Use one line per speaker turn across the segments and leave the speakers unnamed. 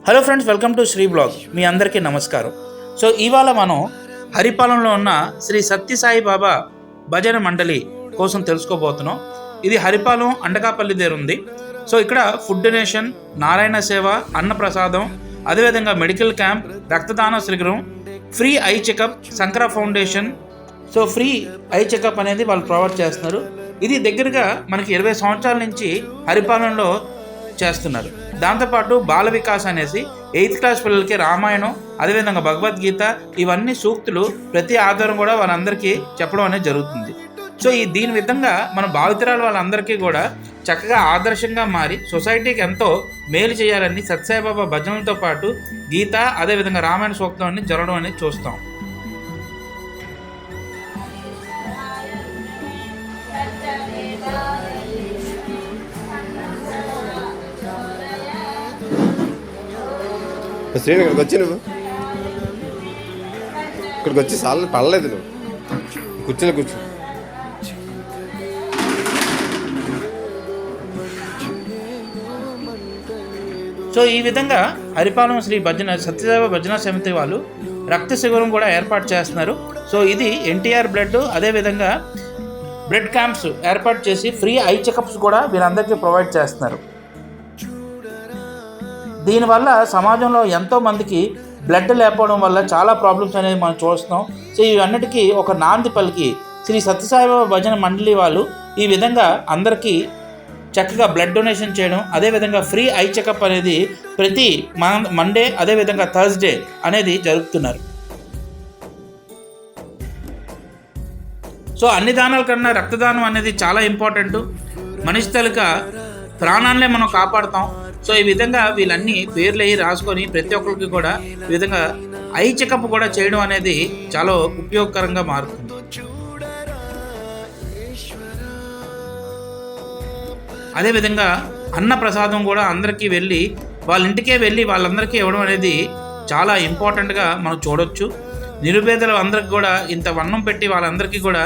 Hello friends, welcome to Sri blog. మీ అందరికీ నమస్కారం. సో ఇవాళ మనం హరిపాలెంలో ఉన్న శ్రీ సత్యసాయి బాబా భజన మండలి కోసం తెలుసుకోబోతున్నాం. ఇది హరిపాలెం అండకాపల్లి దగ్గర ఉంది. సో ఇక్కడ ఫుడ్ డొనేషన్, నారాయణ సేవ, అన్నప్రసాదం, అదేవిధంగా మెడికల్ క్యాంప్, రక్తదాన శిబిరం, free eye checkup, Shankara foundation. So free eye checkup అనేది వాళ్ళు ప్రొవైడ్ చేస్తున్నారు. ఇది దగ్గరగా మనకి 20 సంవత్సరాల నుంచి హరిపాలెంలో చేస్తున్నారు. దాంతోపాటు బాల వికాస్ అనేసి 8th క్లాస్ పిల్లలకి రామాయణం, అదేవిధంగా భగవద్గీత, ఇవన్నీ సూక్తులు ప్రతి ఆధారం కూడా వాళ్ళందరికీ చెప్పడం అనేది జరుగుతుంది. సో దీని విధంగా మన భావితరాల వాళ్ళందరికీ కూడా చక్కగా ఆదర్శంగా మారి సొసైటీకి ఎంతో మేలు చేయాలని సత్యసాయిబాబా భజనలతో పాటు గీత, అదేవిధంగా రామాయణ సూక్తం అన్ని జరగడం అనేది చూస్తాం.
శ్రీను ఇక్కడికి వచ్చి ఇక్కడికి వచ్చి సార్లు పడలేదు. కూర్చో.
సో ఈ విధంగా హరిపాలెం శ్రీ సత్యసాయి భజన సమితి వాళ్ళు రక్త శిబిరం కూడా ఏర్పాటు చేస్తున్నారు. సో ఇది ఎన్టీఆర్ బ్లడ్, అదేవిధంగా బ్లడ్ క్యాంప్స్ ఏర్పాటు చేసి ఫ్రీ ఐ చెకప్స్ కూడా వీరందరికీ ప్రొవైడ్ చేస్తున్నారు. దీనివల్ల సమాజంలో ఎంతోమందికి బ్లడ్ లేకపోవడం వల్ల చాలా ప్రాబ్లమ్స్ అనేవి మనం చూస్తున్నాం. సో ఇవన్నిటికీ ఒక నాంది పలికి శ్రీ సత్యసాయిబాబా భజన మండలి వాళ్ళు ఈ విధంగా అందరికీ చక్కగా బ్లడ్ డొనేషన్ చేయడం, అదేవిధంగా ఫ్రీ ఐ చెకప్ అనేది ప్రతి మండే, అదేవిధంగా థర్స్డే అనేది జరుపుతున్నారు. సో అన్ని దానాల కన్నా రక్తదానం అనేది చాలా ఇంపార్టెంట్. మనిషి తాలూకా ప్రాణాలనే మనం కాపాడుతాం. సో ఈ విధంగా వీళ్ళన్నీ పేర్లు అయ్యి రాసుకొని ప్రతి ఒక్కరికి కూడా ఈ విధంగా ఐ చెకప్ కూడా చేయడం అనేది చాలా ఉపయోగకరంగా మారుతుంది. అదేవిధంగా అన్న ప్రసాదం కూడా అందరికీ వెళ్ళి వాళ్ళ ఇంటికే వెళ్ళి వాళ్ళందరికీ ఇవ్వడం అనేది చాలా ఇంపార్టెంట్గా మనం చూడొచ్చు. నిరుపేదలు అందరికి కూడా ఇంత వన్నం పెట్టి వాళ్ళందరికీ కూడా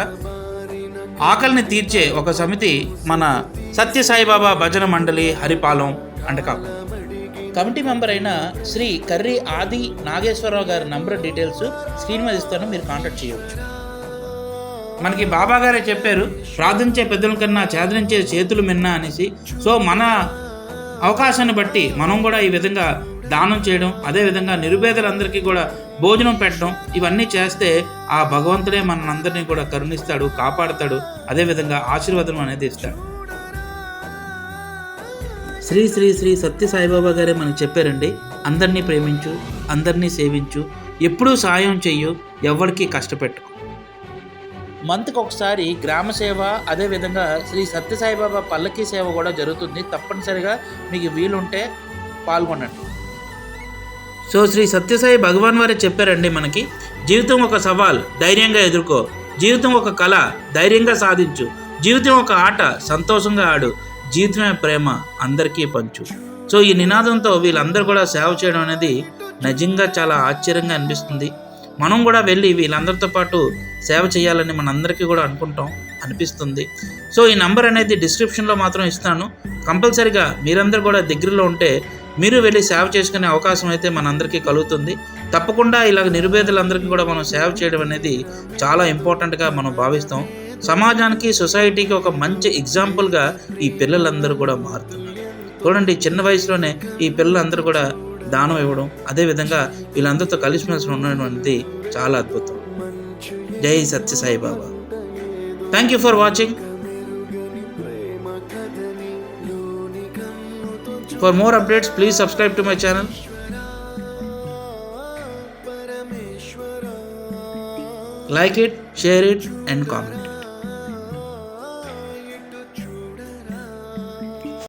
ఆకలిని తీర్చే ఒక సమితి మన సత్యసాయిబాబా భజన మండలి హరిపాలెం అండకాపల్లి. కమిటీ మెంబర్ అయిన శ్రీ కర్రీ ఆది నాగేశ్వరరావు గారి నంబర్ డీటెయిల్స్ స్క్రీన్ మీద ఇస్తాను, మీరు కాంటాక్ట్ చేయవచ్చు. మనకి బాబా గారే చెప్పారు, ప్రార్థించే పెద్దల కన్నా చేదరించే చేతులు మిన్నా అనేసి. సో మన అవకాశాన్ని బట్టి మనం కూడా ఈ విధంగా దానం చేయడం, అదేవిధంగా నిరుపేదలందరికీ కూడా భోజనం పెట్టడం, ఇవన్నీ చేస్తే ఆ భగవంతుడే మనందరినీ కూడా కరుణిస్తాడు, కాపాడుతాడు, అదేవిధంగా ఆశీర్వాదం అనేది ఇస్తాడు. శ్రీ శ్రీ శ్రీ సత్యసాయిబాబా గారే మనకు చెప్పారండి, అందరినీ ప్రేమించు, అందరినీ సేవించు, ఎప్పుడూ సాయం చెయ్యు, ఎవరికి కష్టపెట్టు. మంత్కి ఒకసారి గ్రామ సేవ, అదేవిధంగా శ్రీ సత్యసాయిబాబా పల్లకీ సేవ కూడా జరుగుతుంది. తప్పనిసరిగా మీకు వీలుంటే పాల్గొనండి. సో శ్రీ సత్యసాయి భగవాన్ వారే చెప్పారండి మనకి, జీవితం ఒక సవాల్, ధైర్యంగా ఎదుర్కో. జీవితం ఒక కళ, ధైర్యంగా సాధించు. జీవితం ఒక ఆట, సంతోషంగా ఆడు. జీవితమే ప్రేమ, అందరికీ పంచు. సో ఈ నినాదంతో వీళ్ళందరూ కూడా సేవ చేయడం అనేది నిజంగా చాలా ఆశ్చర్యంగా అనిపిస్తుంది. మనం కూడా వెళ్ళి వీళ్ళందరితో పాటు సేవ చేయాలని మనందరికీ కూడా అనిపిస్తుంది. సో ఈ నంబర్ అనేది డిస్క్రిప్షన్లో మాత్రం ఇస్తాను. కంపల్సరీగా మీరందరూ కూడా దగ్గరలో ఉంటే మీరు వెళ్ళి సేవ చేసుకునే అవకాశం అయితే మనందరికీ కలుగుతుంది. తప్పకుండా ఇలాగ నిరుపేదలందరికీ కూడా మనం సేవ చేయడం అనేది చాలా ఇంపార్టెంట్గా మనం భావిస్తాం. సమాజానికి, సొసైటీకి ఒక మంచి ఎగ్జాంపుల్గా ఈ పిల్లలందరూ కూడా మారుతున్నారు. చూడండి, చిన్న వయసులోనే ఈ పిల్లలందరూ కూడా దానం ఇవ్వడం, అదేవిధంగా వీళ్ళందరితో కలిసిమెలిసి ఉండడం అనేది చాలా అద్భుతం. జై Sathya Sai Baba. Thank you for watching. For more updates, please subscribe to my channel. Like it, share it and comment.